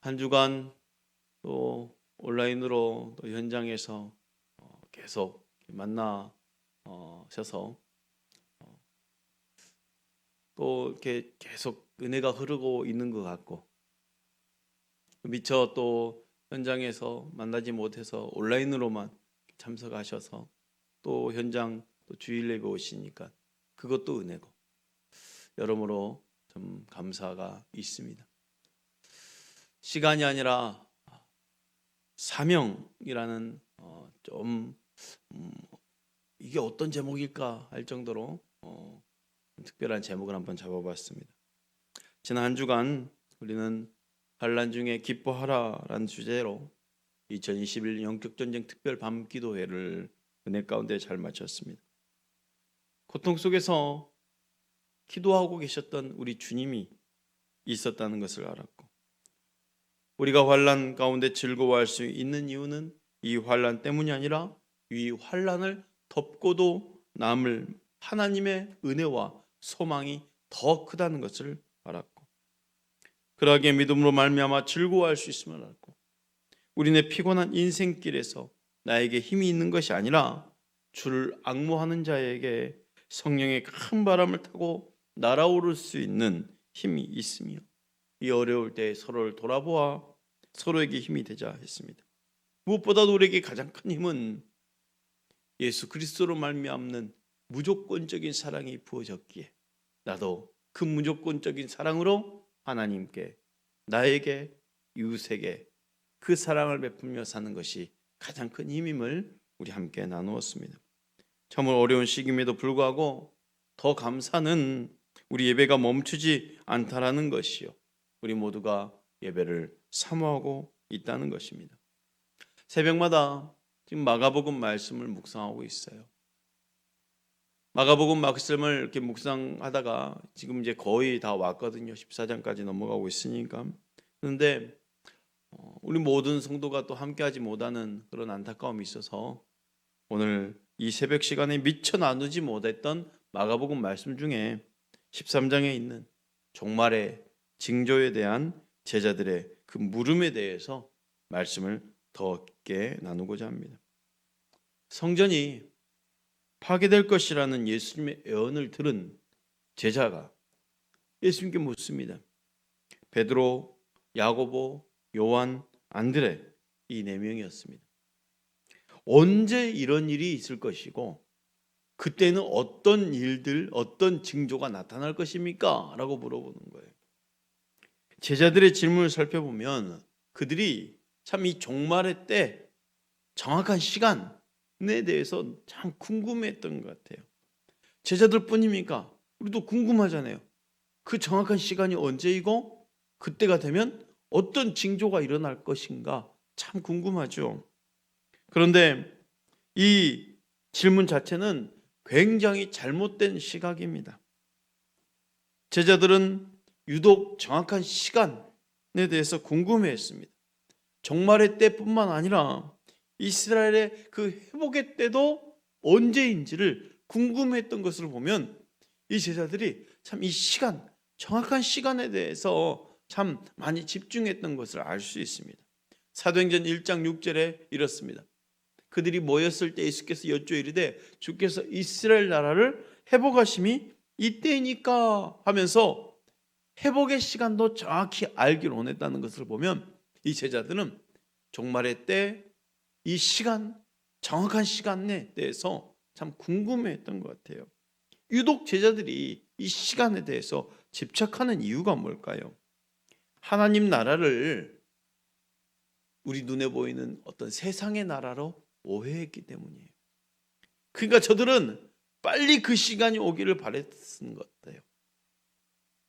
한 주간 또 온라인으로 또 현장에서 계속 만나셔서 또 이렇게 계속 은혜가 흐르고 있는 것 같고, 미처 또 현장에서 만나지 못해서 온라인으로만 참석하셔서 또 현장 또 주일 예배 오시니까 그것도 은혜고, 여러모로 좀 감사가 있습니다. 시간이 아니라 사명이라는 좀 이게 어떤 제목일까 할 정도로 특별한 제목을 한번 잡아봤습니다. 지난 한 주간 우리는 환난 중에 기뻐하라라는 주제로 2021 영적전쟁 특별 밤기도회를 은혜 가운데 잘 마쳤습니다. 고통 속에서 기도하고 계셨던 우리 주님이 있었다는 것을 알았고, 우리가 환난 가운데 즐거워할 수 있는 이유는 이 환난 때문이 아니라 이 환난을 덮고도 남을 하나님의 은혜와 소망이 더 크다는 것을 알았고, 그러하기에 믿음으로 말미암아 즐거워할 수 있음을 알고, 우리네 피곤한 인생길에서 나에게 힘이 있는 것이 아니라 주를 앙모하는 자에게 성령의 큰 바람을 타고 날아오를 수 있는 힘이 있으며, 이 어려울 때 서로를 돌아보아 서로에게 힘이 되자 했습니다. 무엇보다도 우리에게 가장 큰 힘은 예수 그리스도로 말미암는 무조건적인 사랑이 부어졌기에, 나도 그 무조건적인 사랑으로 하나님께, 나에게, 이웃에게 그 사랑을 베풀며 사는 것이 가장 큰 힘임을 우리 함께 나누었습니다. 참으로 어려운 시기임에도 불구하고 더 감사는 우리 예배가 멈추지 않다라는 것이요, 우리 모두가 예배를 사모하고 있다는 것입니다. 새벽마다 지금 마가복음 말씀을 묵상하고 있어요. 마가복음 말씀을 이렇게 묵상하다가 지금 이제 거의 다 왔거든요. 14장까지 넘어가고 있으니까. 그런데 우리 모든 성도가 또 함께하지 못하는 그런 안타까움이 있어서 오늘 이 새벽 시간에 미처 나누지 못했던 마가복음 말씀 중에 13장에 있는 종말의 징조에 대한 제자들의 그 물음에 대해서 말씀을 더 깊게 나누고자 합니다. 성전이 파괴될 것이라는 예수님의 예언을 들은 제자가 예수님께 묻습니다. 베드로, 야고보, 요한, 안드레, 이 네 명이었습니다. 언제 이런 일이 있을 것이고 그때는 어떤 일들, 어떤 징조가 나타날 것입니까? 라고 물어보는 거예요. 제자들의 질문을 살펴보면 그들이 참 이 종말의 때 정확한 시간에 대해서 참 궁금했던 것 같아요. 제자들 뿐입니까? 우리도 궁금하잖아요. 그 정확한 시간이 언제이고 그때가 되면 어떤 징조가 일어날 것인가 참 궁금하죠. 그런데 이 질문 자체는 굉장히 잘못된 시각입니다. 제자들은 유독 정확한 시간에 대해서 궁금해했습니다. 종말의 때뿐만 아니라 이스라엘의 그 회복의 때도 언제인지를 궁금했던 것을 보면 이 제자들이 참 이 시간, 정확한 시간에 대해서 참 많이 집중했던 것을 알 수 있습니다. 사도행전 1장 6절에 이렇습니다. 그들이 모였을 때 예수께서 여쭈어 이르되 주께서 이스라엘 나라를 회복하심이 이때니까 하면서 회복의 시간도 정확히 알기를 원했다는 것을 보면 이 제자들은 종말의 때 이 시간, 정확한 시간에 대해서 참 궁금해했던 것 같아요. 유독 제자들이 이 시간에 대해서 집착하는 이유가 뭘까요? 하나님 나라를 우리 눈에 보이는 어떤 세상의 나라로 오해했기 때문이에요. 그러니까 저들은 빨리 그 시간이 오기를 바랬던 것 같아요.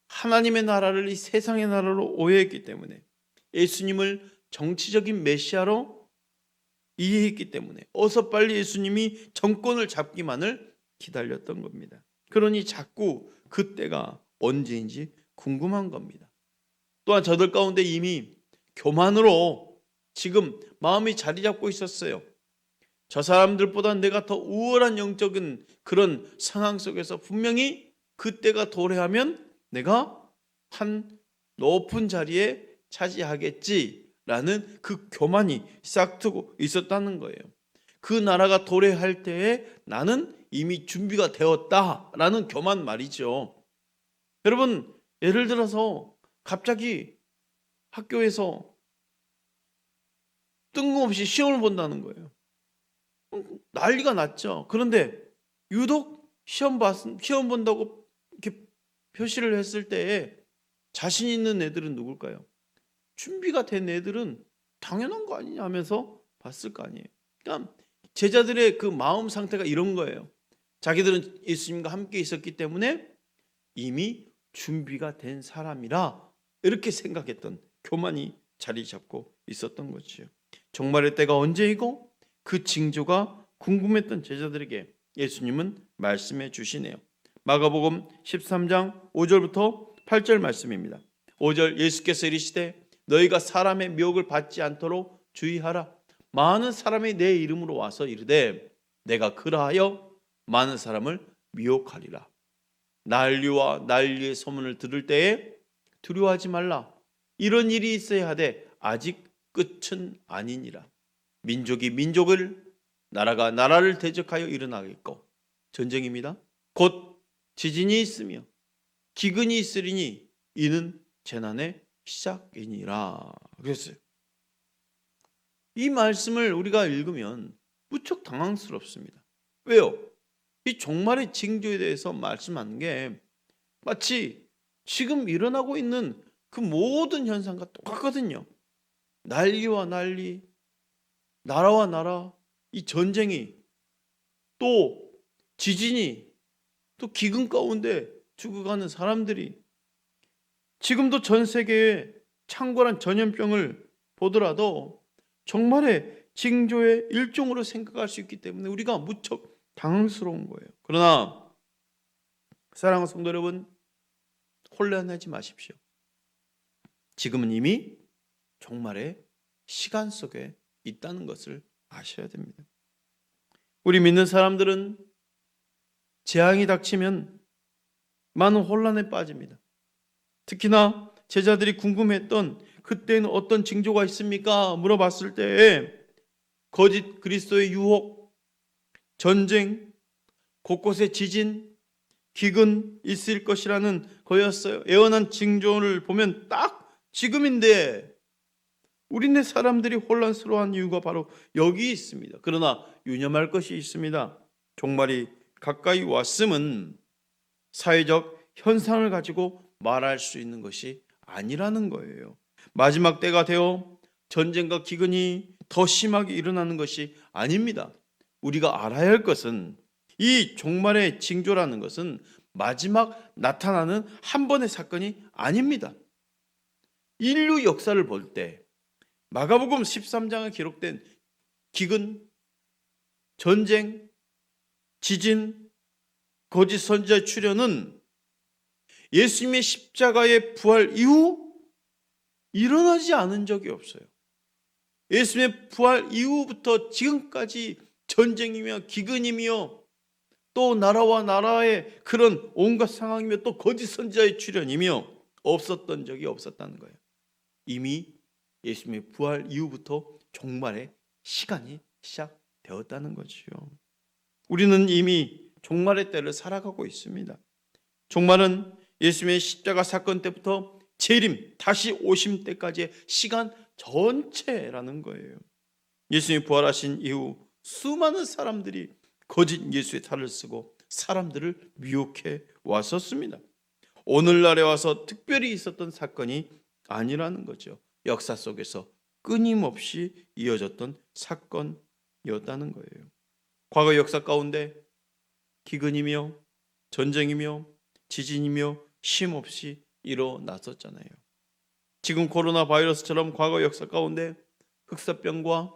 하나님의 나라를 이 세상의 나라로 오해했기 때문에, 예수님을 정치적인 메시아로 이해했기 때문에 어서 빨리 예수님이 정권을 잡기만을 기다렸던 겁니다. 그러니 자꾸 그때가 언제인지 궁금한 겁니다. 또한 저들 가운데 이미 교만으로 지금 마음이 자리 잡고 있었어요. 저 사람들보다 내가 더 우월한 영적인 그런 상황 속에서 분명히 그때가 도래하면 내가 한 높은 자리에 차지하겠지라는 그 교만이 싹트고 있었다는 거예요. 그 나라가 도래할 때에 나는 이미 준비가 되었다라는 교만 말이죠. 여러분, 예를 들어서 갑자기 학교에서 뜬금없이 시험을 본다는 거예요. 난리가 났죠. 그런데 유독 시험 본다고 이렇게 표시를 했을 때에 자신 있는 애들은 누굴까요? 준비가 된 애들은 당연한 거 아니냐 하면서 봤을 거 아니에요. 그러니까 제자들의 그 마음 상태가 이런 거예요. 자기들은 예수님과 함께 있었기 때문에 이미 준비가 된 사람이라 이렇게 생각했던 교만이 자리 잡고 있었던 거지요. 종말의 때가 언제이고 그 징조가 궁금했던 제자들에게 예수님은 말씀해 주시네요. 마가복음 13장 5절부터 8절 말씀입니다. 5절 예수께서 이르시되 너희가 사람의 미혹을 받지 않도록 주의하라. 많은 사람이 내 이름으로 와서 이르되 내가 그러하여 많은 사람을 미혹하리라. 난리와 난리의 소문을 들을 때에 두려워하지 말라. 이런 일이 있어야 하되 아직 끝은 아니니라. 민족이 민족을 나라가 나라를 대적하여 일어나겠고 전쟁입니다. 곧 지진이 있으며 기근이 있으리니 이는 재난의 시작이니라 그랬어요. 이 말씀을 우리가 읽으면 무척 당황스럽습니다. 왜요? 이 종말의 징조에 대해서 말씀하는 게 마치 지금 일어나고 있는 그 모든 현상과 똑같거든요. 난리와 난리, 나라와 나라, 이 전쟁이, 또 지진이, 또 기근 가운데 죽어가는 사람들이, 지금도 전 세계에 창궐한 전염병을 보더라도 종말의 징조의 일종으로 생각할 수 있기 때문에 우리가 무척 당황스러운 거예요. 그러나 사랑하는 성도 여러분, 혼란하지 마십시오. 지금은 이미 종말의 시간 속에 있다는 것을 아셔야 됩니다. 우리 믿는 사람들은 재앙이 닥치면 많은 혼란에 빠집니다. 특히나 제자들이 궁금했던 그때는 어떤 징조가 있습니까? 물어봤을 때 거짓 그리스도의 유혹, 전쟁, 곳곳에 지진, 기근 있을 것이라는 거였어요. 예언한 징조를 보면 딱 지금인데 우리네 사람들이 혼란스러워한 이유가 바로 여기 있습니다. 그러나 유념할 것이 있습니다. 종말이 가까이 왔음은 사회적 현상을 가지고 말할 수 있는 것이 아니라는 거예요. 마지막 때가 되어 전쟁과 기근이 더 심하게 일어나는 것이 아닙니다. 우리가 알아야 할 것은 이 종말의 징조라는 것은 마지막 나타나는 한 번의 사건이 아닙니다. 인류 역사를 볼 때 마가복음 13장에 기록된 기근, 전쟁, 지진, 거짓 선지자의 출현은 예수님의 십자가의 부활 이후 일어나지 않은 적이 없어요. 예수님의 부활 이후부터 지금까지 전쟁이며 기근이며 또 나라와 나라의 그런 온갖 상황이며 또 거짓 선지자의 출현이며 없었던 적이 없었다는 거예요. 이미 예수님의 부활 이후부터 종말의 시간이 시작되었다는 거지요. 우리는 이미 종말의 때를 살아가고 있습니다. 종말은 예수님의 십자가 사건 때부터 재림, 다시 오심 때까지의 시간 전체라는 거예요. 예수님이 부활하신 이후 수많은 사람들이 거짓 예수의 탈을 쓰고 사람들을 미혹해 왔었습니다. 오늘날에 와서 특별히 있었던 사건이 아니라는 거죠. 역사 속에서 끊임없이 이어졌던 사건이었다는 거예요. 과거 역사 가운데 기근이며 전쟁이며 지진이며 쉼없이 일어났었잖아요. 지금 코로나 바이러스처럼 과거 역사 가운데 흑사병과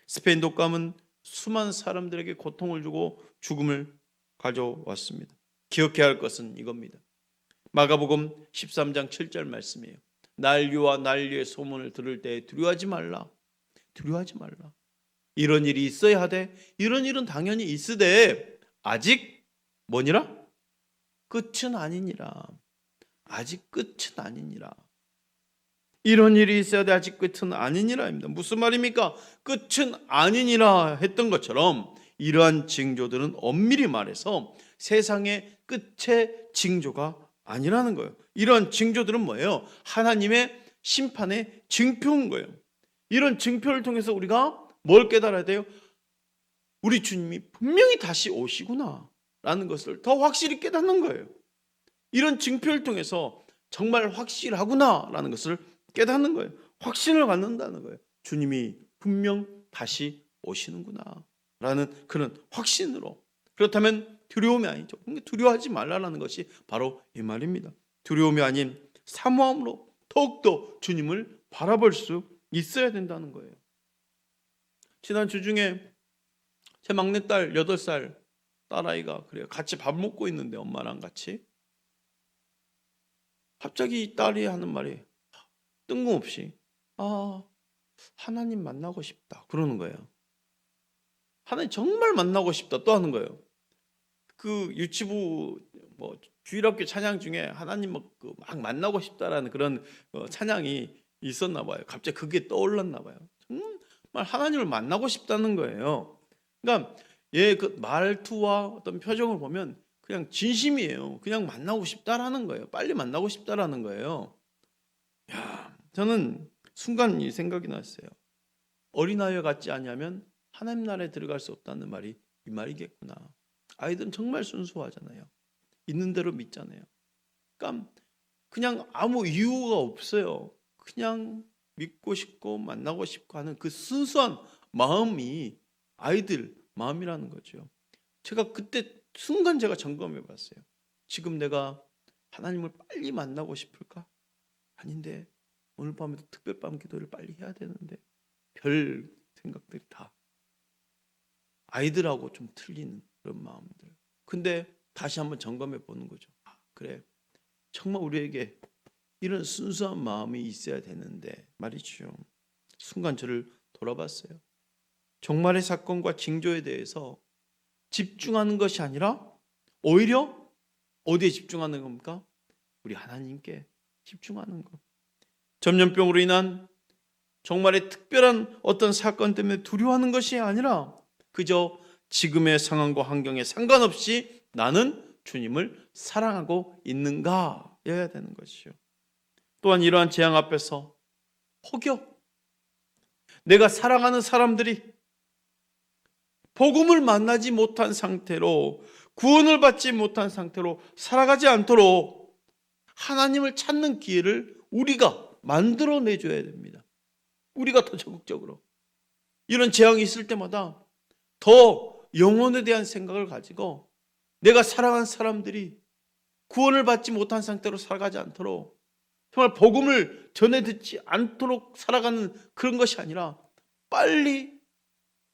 스페인 독감은 수많은 사람들에게 고통을 주고 죽음을 가져왔습니다. 기억해야 할 것은 이겁니다. 마가복음 13장 7절 말씀이에요. 난리와 난리의 소문을 들을 때 두려워하지 말라. 두려워하지 말라. 이런 일이 있어야 하되 이런 일은 당연히 있으되 아직 뭐니라? 끝은 아니니라. 아직 끝은 아니니라. 이런 일이 있어야 돼. 아직 끝은 아니니라입니다. 무슨 말입니까? 끝은 아니니라 했던 것처럼 이러한 징조들은 엄밀히 말해서 세상의 끝의 징조가 아니라는 거예요. 이런 징조들은 뭐예요? 하나님의 심판의 증표인 거예요. 이런 증표를 통해서 우리가 뭘 깨달아야 돼요? 우리 주님이 분명히 다시 오시구나 라는 것을 더 확실히 깨닫는 거예요. 이런 증표를 통해서 정말 확실하구나 라는 것을 깨닫는 거예요. 확신을 갖는다는 거예요. 주님이 분명 다시 오시는구나 라는 그런 확신으로. 그렇다면 두려움이 아니죠. 두려워하지 말라는 것이 바로 이 말입니다. 두려움이 아닌 사모함으로 더욱더 주님을 바라볼 수 있어야 된다는 거예요. 지난 주 중에 제 막내딸 8살 딸아이가 그래요. 같이 밥 먹고 있는데 엄마랑 같이 갑자기 딸이 하는 말이 뜬금없이 하나님 만나고 싶다 그러는 거예요. 하나님 정말 만나고 싶다 또 하는 거예요. 그 유치부 주일학교 찬양 중에 하나님 막 만나고 싶다라는 그런 찬양이 있었나 봐요. 갑자기 그게 떠올랐나 봐요. 정말 하나님을 만나고 싶다는 거예요. 그러니까 그 말투와 어떤 표정을 보면 그냥 진심이에요. 그냥 만나고 싶다라는 거예요. 빨리 만나고 싶다라는 거예요. 저는 순간 이 생각이 났어요. 어린아이와 같지 않냐면 하나님 나라에 들어갈 수 없다는 말이 이 말이겠구나. 아이들은 정말 순수하잖아요. 있는 대로 믿잖아요. 그러니까 그냥 아무 이유가 없어요. 그냥 믿고 싶고 만나고 싶고 하는 그 순수한 마음이 아이들 마음이라는 거죠. 제가 그때 순간 제가 점검해 봤어요. 지금 내가 하나님을 빨리 만나고 싶을까? 아닌데 오늘 밤에도 특별밤 기도를 빨리 해야 되는데 별 생각들이 다 아이들하고 좀 틀리는 그런 마음들. 근데 다시 한번 점검해 보는 거죠. 그래 정말 우리에게 이런 순수한 마음이 있어야 되는데 말이죠. 순간 저를 돌아봤어요. 종말의 사건과 징조에 대해서 집중하는 것이 아니라 오히려 어디에 집중하는 겁니까? 우리 하나님께 집중하는 것. 전염병으로 인한 정말의 특별한 어떤 사건 때문에 두려워하는 것이 아니라 그저 지금의 상황과 환경에 상관없이 나는 주님을 사랑하고 있는가여야 되는 것이죠. 또한 이러한 재앙 앞에서 혹여 내가 사랑하는 사람들이 복음을 만나지 못한 상태로 구원을 받지 못한 상태로 살아가지 않도록 하나님을 찾는 기회를 우리가 만들어내줘야 됩니다. 우리가 더 적극적으로 이런 재앙이 있을 때마다 더 영혼에 대한 생각을 가지고 내가 사랑하는 사람들이 구원을 받지 못한 상태로 살아가지 않도록 정말 복음을 전해 듣지 않도록 살아가는 그런 것이 아니라 빨리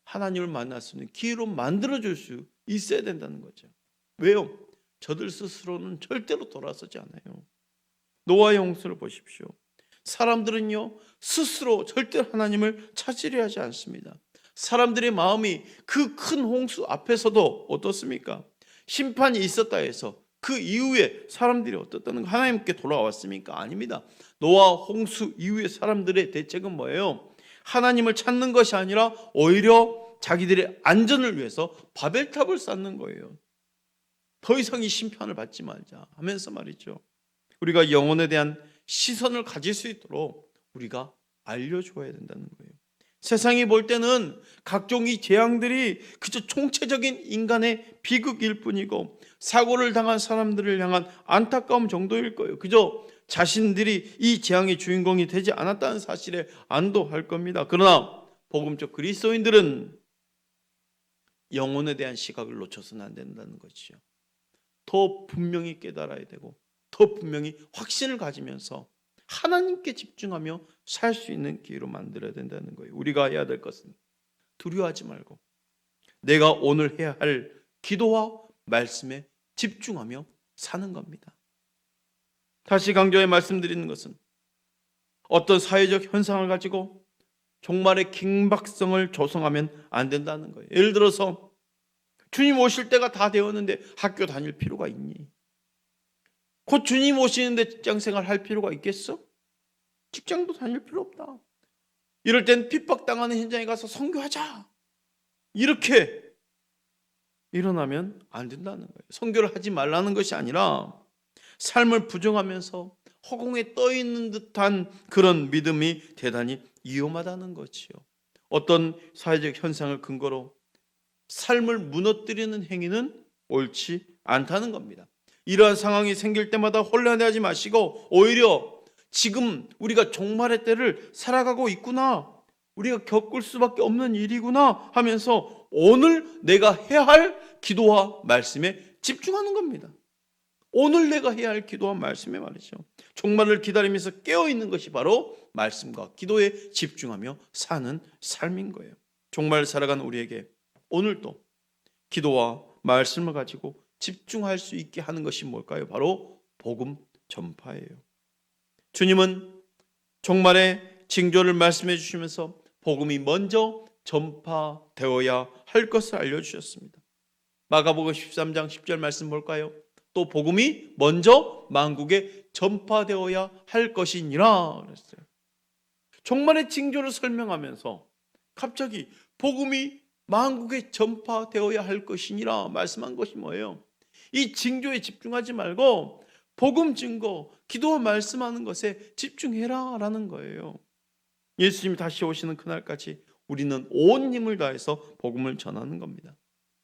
하나님을 만날 수 있는 기회로 만들어줄 수 있어야 된다는 거죠. 왜요? 저들 스스로는 절대로 돌아서지 않아요. 노아의 홍수를 보십시오. 사람들은요 스스로 절대로 하나님을 찾으려 하지 않습니다. 사람들의 마음이 그 큰 홍수 앞에서도 어떻습니까? 심판이 있었다 해서 그 이후에 사람들이 어떻다는 하나님께 돌아왔습니까? 아닙니다. 노아 홍수 이후에 사람들의 대책은 뭐예요? 하나님을 찾는 것이 아니라 오히려 자기들의 안전을 위해서 바벨탑을 쌓는 거예요. 더 이상 이 심판을 받지 말자 하면서 말이죠. 우리가 영혼에 대한 시선을 가질 수 있도록 우리가 알려줘야 된다는 거예요. 세상이 볼 때는 각종 이 재앙들이 그저 총체적인 인간의 비극일 뿐이고 사고를 당한 사람들을 향한 안타까움 정도일 거예요. 그저 자신들이 이 재앙의 주인공이 되지 않았다는 사실에 안도할 겁니다. 그러나 복음적 그리스도인들은 영혼에 대한 시각을 놓쳐서는 안 된다는 것이죠. 더 분명히 깨달아야 되고 더 분명히 확신을 가지면서 하나님께 집중하며 살 수 있는 기회로 만들어야 된다는 거예요. 우리가 해야 될 것은 두려워하지 말고 내가 오늘 해야 할 기도와 말씀에 집중하며 사는 겁니다. 다시 강조해 말씀드리는 것은 어떤 사회적 현상을 가지고 종말의 긴박성을 조성하면 안 된다는 거예요. 예를 들어서 주님 오실 때가 다 되었는데 학교 다닐 필요가 있니? 곧 주님 오시는데 직장생활 할 필요가 있겠어? 직장도 다닐 필요 없다. 이럴 땐 핍박당하는 현장에 가서 선교하자. 이렇게 일어나면 안 된다는 거예요. 선교를 하지 말라는 것이 아니라 삶을 부정하면서 허공에 떠 있는 듯한 그런 믿음이 대단히 위험하다는 거지요. 어떤 사회적 현상을 근거로 삶을 무너뜨리는 행위는 옳지 않다는 겁니다. 이러한 상황이 생길 때마다 혼란해하지 마시고 오히려 지금 우리가 종말의 때를 살아가고 있구나, 우리가 겪을 수밖에 없는 일이구나 하면서 오늘 내가 해야 할 기도와 말씀에 집중하는 겁니다. 오늘 내가 해야 할 기도와 말씀에 말이죠. 종말을 기다리면서 깨어있는 것이 바로 말씀과 기도에 집중하며 사는 삶인 거예요. 종말을 살아가는 우리에게 오늘도 기도와 말씀을 가지고 집중할 수 있게 하는 것이 뭘까요? 바로 복음 전파예요. 주님은 종말의 징조를 말씀해 주시면서 복음이 먼저 전파되어야 할 것을 알려주셨습니다. 마가복음 13장 10절 말씀 볼까요? 또 복음이 먼저 만국에 전파되어야 할 것이니라 그랬어요. 종말의 징조를 설명하면서 갑자기 복음이 만국에 전파되어야 할 것이니라 말씀한 것이 뭐예요? 이 징조에 집중하지 말고 복음 증거, 기도와 말씀하는 것에 집중해라 라는 거예요. 예수님이 다시 오시는 그날까지 우리는 온 힘을 다해서 복음을 전하는 겁니다.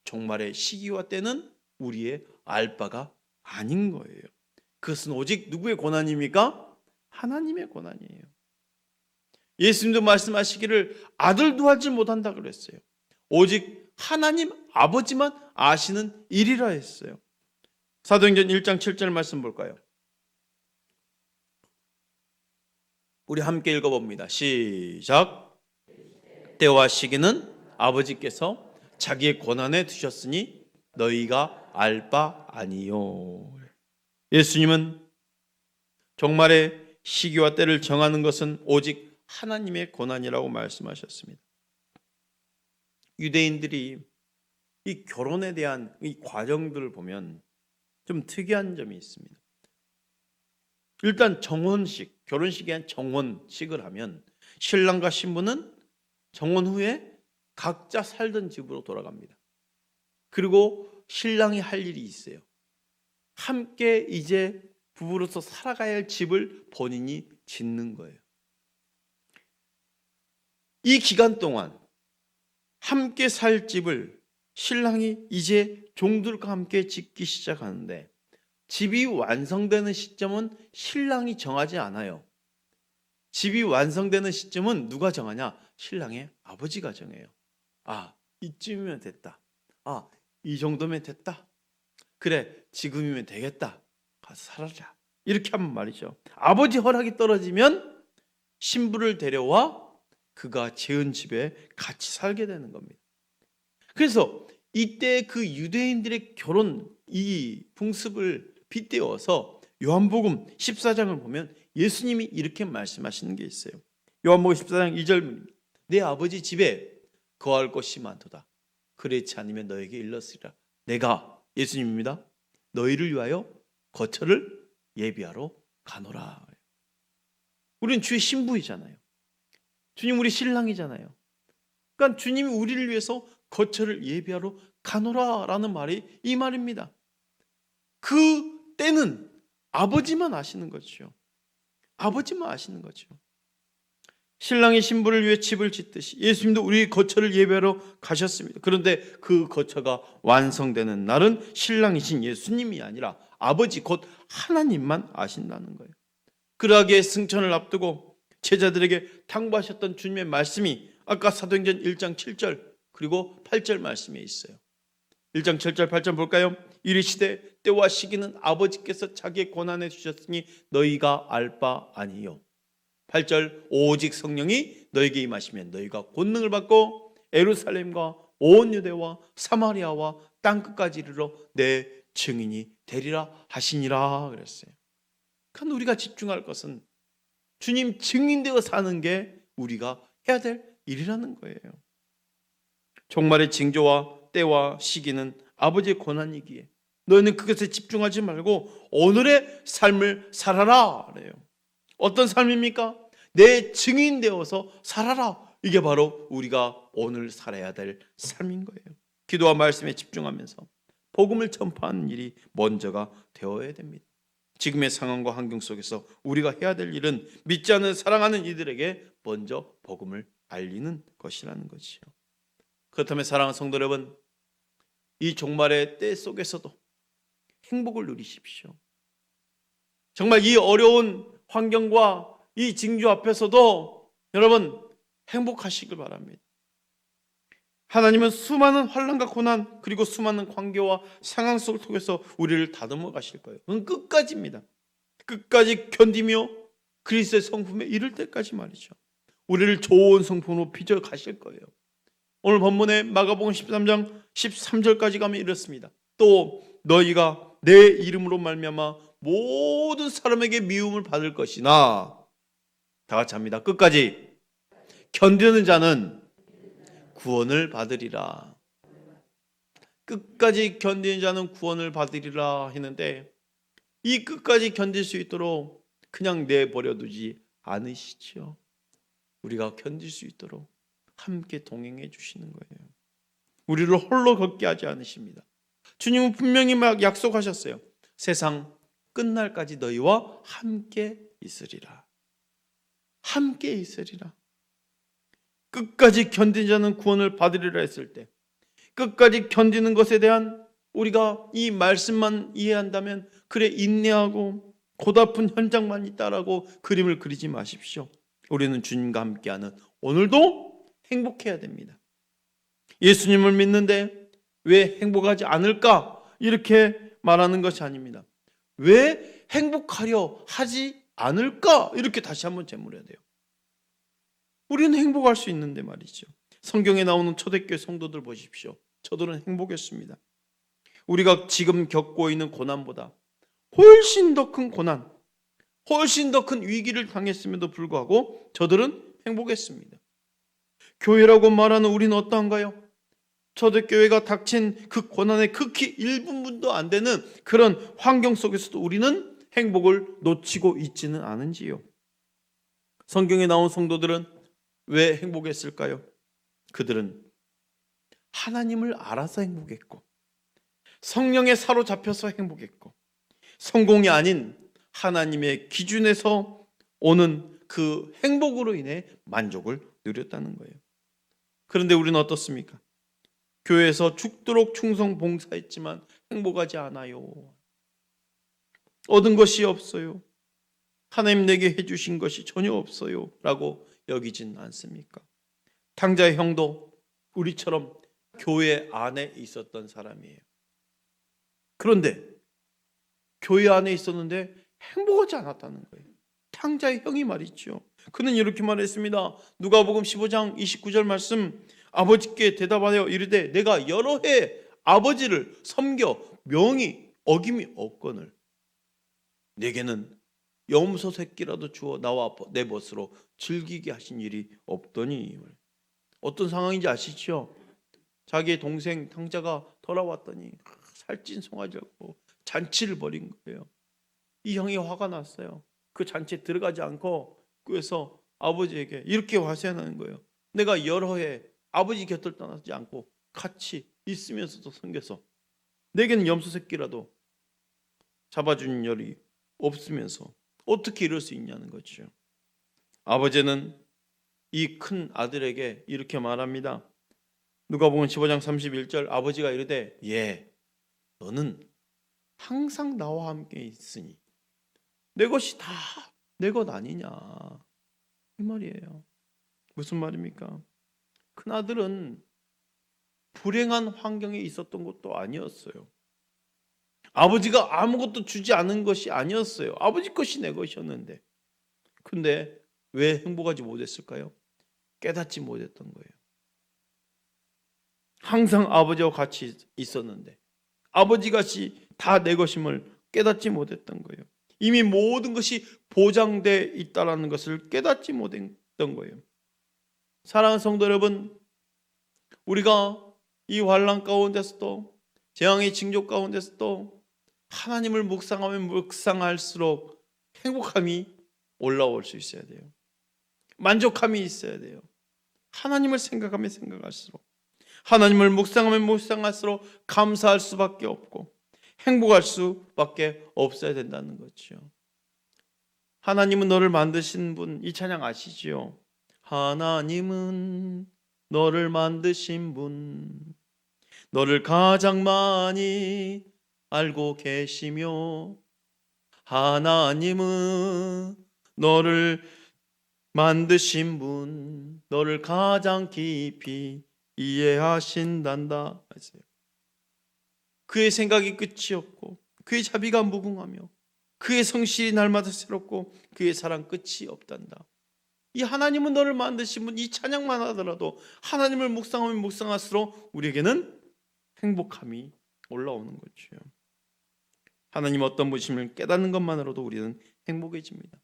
종말의 시기와 때는 우리의 알 바가 아닌 거예요. 그것은 오직 누구의 고난입니까? 하나님의 고난이에요. 예수님도 말씀하시기를 아들도 하지 못한다 그랬어요. 오직 하나님 아버지만 아시는 일이라 했어요. 사도행전 1장 7절 말씀 볼까요? 우리 함께 읽어봅니다. 시작. 때와 시기는 아버지께서 자기의 권한에 두셨으니 너희가 알 바 아니요. 예수님은 종말의 시기와 때를 정하는 것은 오직 하나님의 권한이라고 말씀하셨습니다. 유대인들이 이 결혼에 대한 이 과정들을 보면 좀 특이한 점이 있습니다. 일단 정혼식, 결혼식에 한 정혼식을 하면 신랑과 신부는 정혼 후에 각자 살던 집으로 돌아갑니다. 그리고 신랑이 할 일이 있어요. 함께 이제 부부로서 살아가야 할 집을 본인이 짓는 거예요. 이 기간 동안 함께 살 집을 신랑이 이제 종들과 함께 짓기 시작하는데 집이 완성되는 시점은 신랑이 정하지 않아요. 집이 완성되는 시점은 누가 정하냐? 신랑의 아버지가 정해요. 아, 이쯤이면 됐다. 아, 이 정도면 됐다. 그래, 지금이면 되겠다. 가서 살아라. 이렇게 하면 말이죠. 아버지 허락이 떨어지면 신부를 데려와 그가 지은 집에 같이 살게 되는 겁니다. 그래서 이때 그 유대인들의 결혼 이 풍습을 빗대어서 요한복음 14장을 보면 예수님이 이렇게 말씀하시는 게 있어요. 요한복음 14장 2절 내 아버지 집에 거할 곳이 많도다. 그렇지 않으면 너에게 일렀으리라. 내가 예수님입니다. 너희를 위하여 거처를 예비하러 가노라. 우리는 주의 신부이잖아요. 주님 우리 신랑이잖아요. 그러니까 주님이 우리를 위해서 거처를 예비하러 가노라라는 말이 이 말입니다. 그 때는 아버지만 아시는 거죠. 아버지만 아시는 거죠. 신랑이 신부를 위해 집을 짓듯이 예수님도 우리 거처를 예배하러 가셨습니다. 그런데 그 거처가 완성되는 날은 신랑이신 예수님이 아니라 아버지 곧 하나님만 아신다는 거예요. 그러하기에 승천을 앞두고 제자들에게 당부하셨던 주님의 말씀이 아까 사도행전 1장 7절 그리고 8절 말씀에 있어요. 1장 7절 8절 볼까요? 이르시되 때와 시기는 아버지께서 자기의 권한에 주셨으니 너희가 알 바 아니요. 8절 오직 성령이 너희에게 임하시면 너희가 권능을 받고 예루살렘과 온 유대와 사마리아와 땅끝까지 이르러 내 증인이 되리라 하시니라 그랬어요. 그러니까 우리가 집중할 것은 주님 증인되어 사는 게 우리가 해야 될 일이라는 거예요. 종말의 징조와 때와 시기는 아버지의 권한이기에 너희는 그것에 집중하지 말고 오늘의 삶을 살아라 그래요. 어떤 삶입니까? 내 증인 되어서 살아라. 이게 바로 우리가 오늘 살아야 될 삶인 거예요. 기도와 말씀에 집중하면서 복음을 전파하는 일이 먼저가 되어야 됩니다. 지금의 상황과 환경 속에서 우리가 해야 될 일은 믿지 않는 사랑하는 이들에게 먼저 복음을 알리는 것이라는 것이죠. 그렇다면 사랑하는 성도 여러분, 이 종말의 때 속에서도 행복을 누리십시오. 정말 이 어려운 환경과 이 징조 앞에서도 여러분 행복하시길 바랍니다. 하나님은 수많은 환난과 고난 그리고 수많은 관계와 상황 속을 통해서 우리를 다듬어 가실 거예요. 그건 끝까지입니다. 끝까지 견디며 그리스도의 성품에 이를 때까지 말이죠. 우리를 좋은 성품으로 빚어 가실 거예요. 오늘 본문의 마가복음 13장 13절까지 가면 이렇습니다. 또 너희가 내 이름으로 말미암아 모든 사람에게 미움을 받을 것이나, 다 같이 합니다. 끝까지 견디는 자는 구원을 받으리라. 끝까지 견디는 자는 구원을 받으리라 했는데, 이 끝까지 견딜 수 있도록 그냥 내버려 두지 않으시죠. 우리가 견딜 수 있도록 함께 동행해 주시는 거예요. 우리를 홀로 걷게 하지 않으십니다. 주님은 분명히 막 약속하셨어요. 세상 끝날까지 너희와 함께 있으리라. 함께 있으리라. 끝까지 견딘 자는 구원을 받으리라 했을 때, 끝까지 견디는 것에 대한 우리가 이 말씀만 이해한다면, 그래 인내하고 고달픈 현장만 있다라고 그림을 그리지 마십시오. 우리는 주님과 함께하는 오늘도 행복해야 됩니다. 예수님을 믿는데 왜 행복하지 않을까? 이렇게 말하는 것이 아닙니다. 왜 행복하려 하지 않을까? 이렇게 다시 한번 되물어야 돼요. 우리는 행복할 수 있는데 말이죠. 성경에 나오는 초대교회 성도들 보십시오. 저들은 행복했습니다. 우리가 지금 겪고 있는 고난보다 훨씬 더 큰 고난, 훨씬 더 큰 위기를 당했음에도 불구하고 저들은 행복했습니다. 교회라고 말하는 우리는 어떠한가요? 초대교회가 닥친 그 고난의 극히 1분도 안 되는 그런 환경 속에서도 우리는 행복을 놓치고 있지는 않은지요. 성경에 나온 성도들은 왜 행복했을까요? 그들은 하나님을 알아서 행복했고, 성령에 사로잡혀서 행복했고, 성공이 아닌 하나님의 기준에서 오는 그 행복으로 인해 만족을 누렸다는 거예요. 그런데 우리는 어떻습니까? 교회에서 죽도록 충성 봉사했지만 행복하지 않아요. 얻은 것이 없어요. 하나님 내게 해주신 것이 전혀 없어요 라고 여기진 않습니까? 탕자의 형도 우리처럼 교회 안에 있었던 사람이에요. 그런데 교회 안에 있었는데 행복하지 않았다는 거예요. 탕자의 형이 말이죠. 그는 이렇게 말했습니다. 누가복음 15장 29절 말씀, 아버지께 대답하여 이르되 내가 여러 해 아버지를 섬겨 명이 어김이 없거늘 내게는 염소 새끼라도 주어 나와 내 벗으로 즐기게 하신 일이 없더니. 어떤 상황인지 아시죠? 자기의 동생 탕자가 돌아왔더니 살찐 송아지였고 잔치를 벌인 거예요. 이 형이 화가 났어요. 그 잔치에 들어가지 않고 그래서 아버지에게 이렇게 화세하는 거예요. 내가 여러 해 아버지 곁을 떠나지 않고 같이 있으면서도 섬겨서 내게는 염소 새끼라도 잡아주는 열이 없으면서 어떻게 이럴 수 있냐는 거죠. 아버지는 이 큰 아들에게 이렇게 말합니다. 누가복음 15장 31절, 아버지가 이르되 너는 항상 나와 함께 있으니 내 것이 다 내 것 아니냐, 이 말이에요. 무슨 말입니까? 큰 아들은 불행한 환경에 있었던 것도 아니었어요. 아버지가 아무것도 주지 않은 것이 아니었어요. 아버지 것이 내 것이었는데. 근데 왜 행복하지 못했을까요? 깨닫지 못했던 거예요. 항상 아버지와 같이 있었는데 아버지같이 다 내 것임을 깨닫지 못했던 거예요. 이미 모든 것이 보장되어 있다는 것을 깨닫지 못했던 거예요. 사랑하는 성도 여러분, 우리가 이 환난 가운데서도, 재앙의 징조 가운데서도 하나님을 묵상하면 묵상할수록 행복함이 올라올 수 있어야 돼요. 만족함이 있어야 돼요. 하나님을 생각하면 생각할수록, 하나님을 묵상하면 묵상할수록 감사할 수밖에 없고 행복할 수밖에 없어야 된다는 거죠. 하나님은 너를 만드신 분, 이 찬양 아시지요? 하나님은 너를 만드신 분, 너를 가장 많이 알고 계시며, 하나님은 너를 만드신 분, 너를 가장 깊이 이해하신단다. 그의 생각이 끝이 없고 그의 자비가 무궁하며 그의 성실이 날마다 새롭고 그의 사랑 끝이 없단다. 이 하나님은 너를 만드신 분, 이 찬양만 하더라도 하나님을 묵상하면 묵상할수록 우리에게는 행복함이 올라오는 거죠. 하나님 어떤 분이심을 깨닫는 것만으로도 우리는 행복해집니다.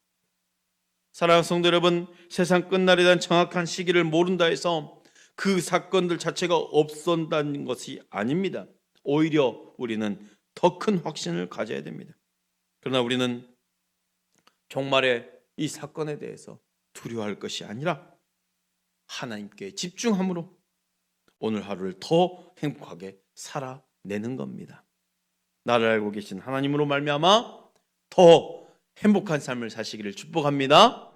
사랑하는 성도 여러분, 세상 끝날에 대한 정확한 시기를 모른다 해서 그 사건들 자체가 없어진다는 것이 아닙니다. 오히려 우리는 더 큰 확신을 가져야 됩니다. 그러나 우리는 종말의 이 사건에 대해서 두려워할 것이 아니라 하나님께 집중함으로 오늘 하루를 더 행복하게 살아내는 겁니다. 나를 알고 계신 하나님으로 말미암아 더 행복한 삶을 사시기를 축복합니다.